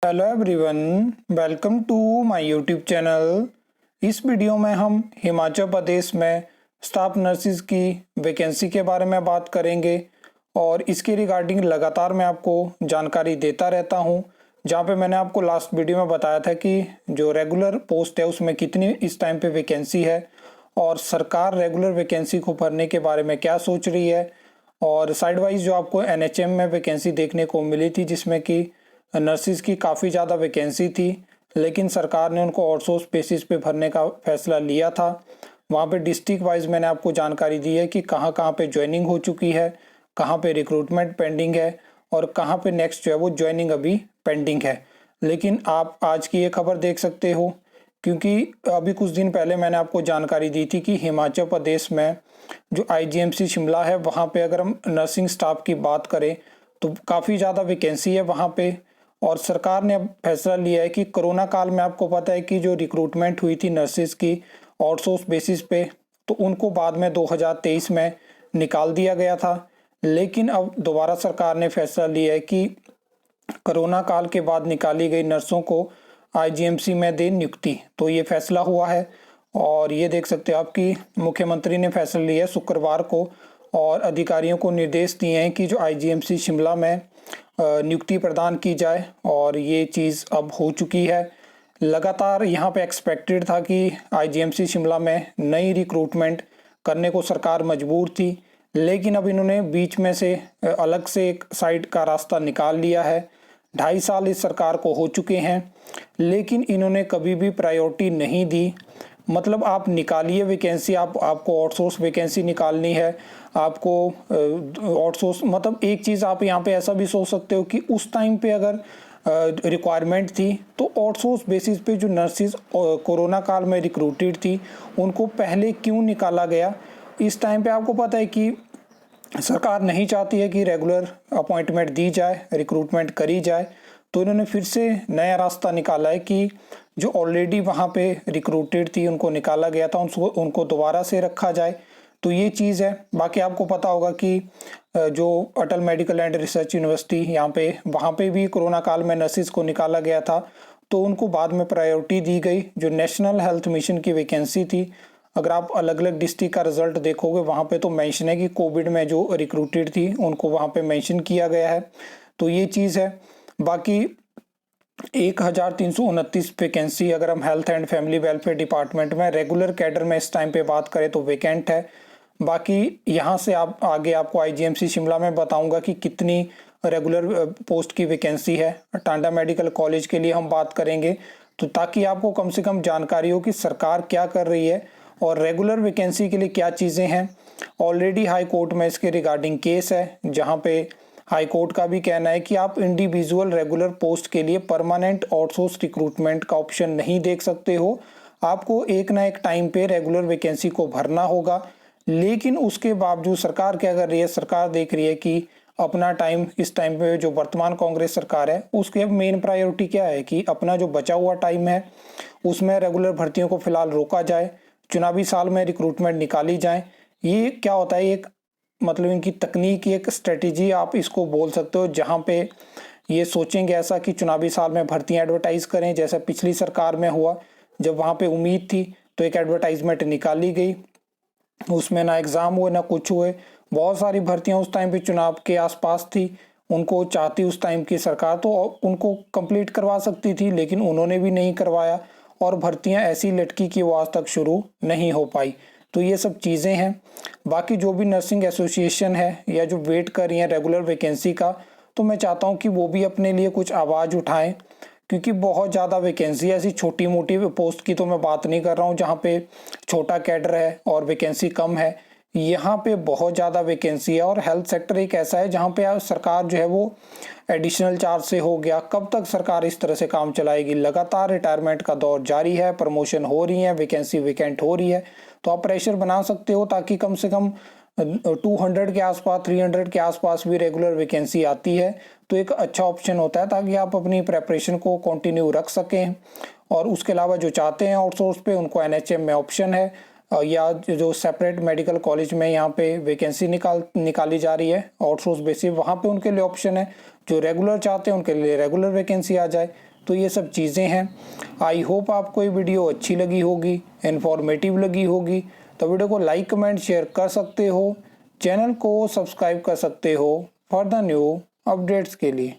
Hello everyone, welcome to my YouTube channel. इस video में हम हिमाचल प्रदेश में स्टाफ नर्सिस की वैकेंसी के बारे में बात करेंगे और इसके रिगार्डिंग लगातार मैं आपको जानकारी देता रहता हूं। जहां पे मैंने आपको लास्ट वीडियो में बताया था कि जो रेगुलर पोस्ट है उसमें कितनी इस टाइम पे वैकेंसी है और सरकार रेगुलर वैकेंसी को भरने के बारे में क्या सोच रही है। और साइड वाइज जो आपको एनएचएम में वैकेंसी देखने को मिली थी जिसमें कि नर्सिस की काफ़ी ज़्यादा वैकेंसी थी, लेकिन सरकार ने उनको आउटसोर्स बेसिस पे भरने का फैसला लिया था। वहाँ पे डिस्ट्रिक्ट वाइज मैंने आपको जानकारी दी है कि कहाँ कहाँ पे ज्वाइनिंग हो चुकी है, कहाँ पे रिक्रूटमेंट पेंडिंग है और कहाँ पे नेक्स्ट जो है वो ज्वाइनिंग अभी पेंडिंग है। लेकिन आप आज की ये खबर देख सकते हो, क्योंकि अभी कुछ दिन पहले मैंने आपको जानकारी दी थी कि हिमाचल प्रदेश में जो आईजीएमसी शिमला है वहाँ पे अगर हम नर्सिंग स्टाफ की बात करें तो काफ़ी ज़्यादा वैकेंसी है वहाँ पे। और सरकार ने अब फैसला लिया है कि कोरोना काल में आपको पता है कि जो रिक्रूटमेंट हुई थी नर्सिस की आउटसोर्स बेसिस पे, तो उनको बाद में 2023 में निकाल दिया गया था। लेकिन अब दोबारा सरकार ने फैसला लिया है कि कोरोना काल के बाद निकाली गई नर्सों को आईजीएमसी में दे नियुक्ति। तो ये फैसला हुआ है और ये देख सकते हो आप कि मुख्यमंत्री ने फैसला लिया है शुक्रवार को और अधिकारियों को निर्देश दिए हैं कि जो आईजीएमसी शिमला में नियुक्ति प्रदान की जाए और ये चीज़ अब हो चुकी है। लगातार यहाँ पे एक्सपेक्टेड था कि आईजीएमसी शिमला में नई रिक्रूटमेंट करने को सरकार मजबूर थी, लेकिन अब इन्होंने बीच में से अलग से एक साइड का रास्ता निकाल लिया है। 2.5 साल इस सरकार को हो चुके हैं, लेकिन इन्होंने कभी भी प्रायोरिटी नहीं दी। मतलब आप निकालिए वैकेंसी, आपको आउटसोर्स वैकेंसी निकालनी है, आपको आउटसोर्स मतलब एक चीज़ आप यहाँ पे ऐसा भी सोच सकते हो कि उस टाइम पे अगर रिक्वायरमेंट थी तो आउटसोर्स बेसिस पे जो नर्सिस कोरोना काल में रिक्रूटेड थी उनको पहले क्यों निकाला गया। इस टाइम पे आपको पता है कि सरकार नहीं चाहती है कि रेगुलर अपॉइंटमेंट दी जाए, रिक्रूटमेंट करी जाए, तो इन्होंने फिर से नया रास्ता निकाला है कि जो ऑलरेडी वहाँ पे रिक्रूटेड थी उनको निकाला गया था उनको दोबारा से रखा जाए। तो ये चीज़ है। बाकी आपको पता होगा कि जो अटल मेडिकल एंड रिसर्च यूनिवर्सिटी यहाँ पे वहाँ पे भी कोरोना काल में नर्सिस को निकाला गया था, तो उनको बाद में प्रायोरिटी दी गई। जो नेशनल हेल्थ मिशन की वैकेंसी थी, अगर आप अलग अलग डिस्ट्रिक्ट का रिजल्ट देखोगे वहाँ पे तो मेंशन है कि कोविड में जो रिक्रूटेड थी उनको वहाँ पे मेंशन किया गया है। तो ये चीज़ है। बाकी 1329 वैकेंसी अगर हम health and family welfare department में रेगुलर कैडर में इस टाइम पे बात करें तो वैकेंट है। बाकी यहाँ से आप आगे आपको आईजीएमसी शिमला में बताऊंगा कि कितनी रेगुलर पोस्ट की वैकेंसी है। टांडा मेडिकल कॉलेज के लिए हम बात करेंगे, तो ताकि आपको कम से कम जानकारी हो कि सरकार क्या कर रही है और रेगुलर वैकेंसी के लिए क्या चीज़ें हैं। ऑलरेडी हाई कोर्ट में इसके रिगार्डिंग केस है, जहाँ पे हाई कोर्ट का भी कहना है कि आप इंडिविजुअल रेगुलर पोस्ट के लिए परमानेंट आउटसोर्स रिक्रूटमेंट का ऑप्शन नहीं देख सकते हो। आपको एक ना एक टाइम पे रेगुलर वैकेंसी को भरना होगा। लेकिन उसके बावजूद सरकार क्या कर रही है, सरकार देख रही है कि अपना टाइम इस टाइम पे जो वर्तमान कांग्रेस सरकार है उसकी अब मेन प्रायोरिटी क्या है कि अपना जो बचा हुआ टाइम है उसमें रेगुलर भर्तियों को फिलहाल रोका जाए, चुनावी साल में रिक्रूटमेंट निकाली जाए। ये क्या होता है, एक मतलब इनकी तकनीक, एक स्ट्रेटेजी आप इसको बोल सकते हो, जहाँ पे ये सोचेंगे ऐसा कि चुनावी साल में भर्तियां एडवर्टाइज करें, जैसा पिछली सरकार में हुआ। जब वहाँ पे उम्मीद थी तो एक एडवर्टाइजमेंट निकाली गई, उसमें ना एग्ज़ाम हुए ना कुछ हुए। बहुत सारी भर्तियां उस टाइम पे चुनाव के आसपास थी, उनको चाहती उस टाइम की सरकार तो उनको कंप्लीट करवा सकती थी, लेकिन उन्होंने भी नहीं करवाया और भर्तियां ऐसी लटकी कि वो आज तक शुरू नहीं हो पाई। तो ये सब चीज़ें हैं। बाकी जो भी नर्सिंग एसोसिएशन है या जो वेट कर रही हैं रेगुलर वैकेंसी का, तो मैं चाहता हूँ कि वो भी अपने लिए कुछ आवाज़ उठाएं, क्योंकि बहुत ज़्यादा वैकेंसी है। ऐसी छोटी मोटी पोस्ट की तो मैं बात नहीं कर रहा हूँ जहाँ पे छोटा कैडर है और वैकेंसी कम है। यहाँ पे बहुत ज़्यादा वैकेंसी है और हेल्थ सेक्टर एक ऐसा है जहाँ पे सरकार जो है वो एडिशनल चार्ज से हो गया। कब तक सरकार इस तरह से काम चलाएगी। लगातार रिटायरमेंट का दौर जारी है, प्रमोशन हो रही है, वैकेंसी वैकेंट हो रही है। तो आप प्रेशर बना सकते हो ताकि कम से कम 200 के आसपास, 300 के आसपास भी रेगुलर वैकेंसी आती है, तो एक अच्छा ऑप्शन होता है ताकि आप अपनी प्रेपरेशन को कंटिन्यू रख सकें। और उसके अलावा जो चाहते हैं आउटसोर्स पे उनको एनएचएम में ऑप्शन है, या जो सेपरेट मेडिकल कॉलेज में यहाँ पे वैकेंसी निकाली जा रही है आउटसोर्स बेसिस, वहाँ पे उनके लिए ऑप्शन है। जो रेगुलर चाहते हैं उनके लिए रेगुलर वैकेंसी आ जाए। तो ये सब चीज़ें हैं। आई होप आपको ये वीडियो अच्छी लगी होगी, इन्फॉर्मेटिव लगी होगी। तो वीडियो को लाइक कमेंट शेयर कर सकते हो, चैनल को सब्सक्राइब कर सकते हो फॉर द न्यू अपडेट्स के लिए।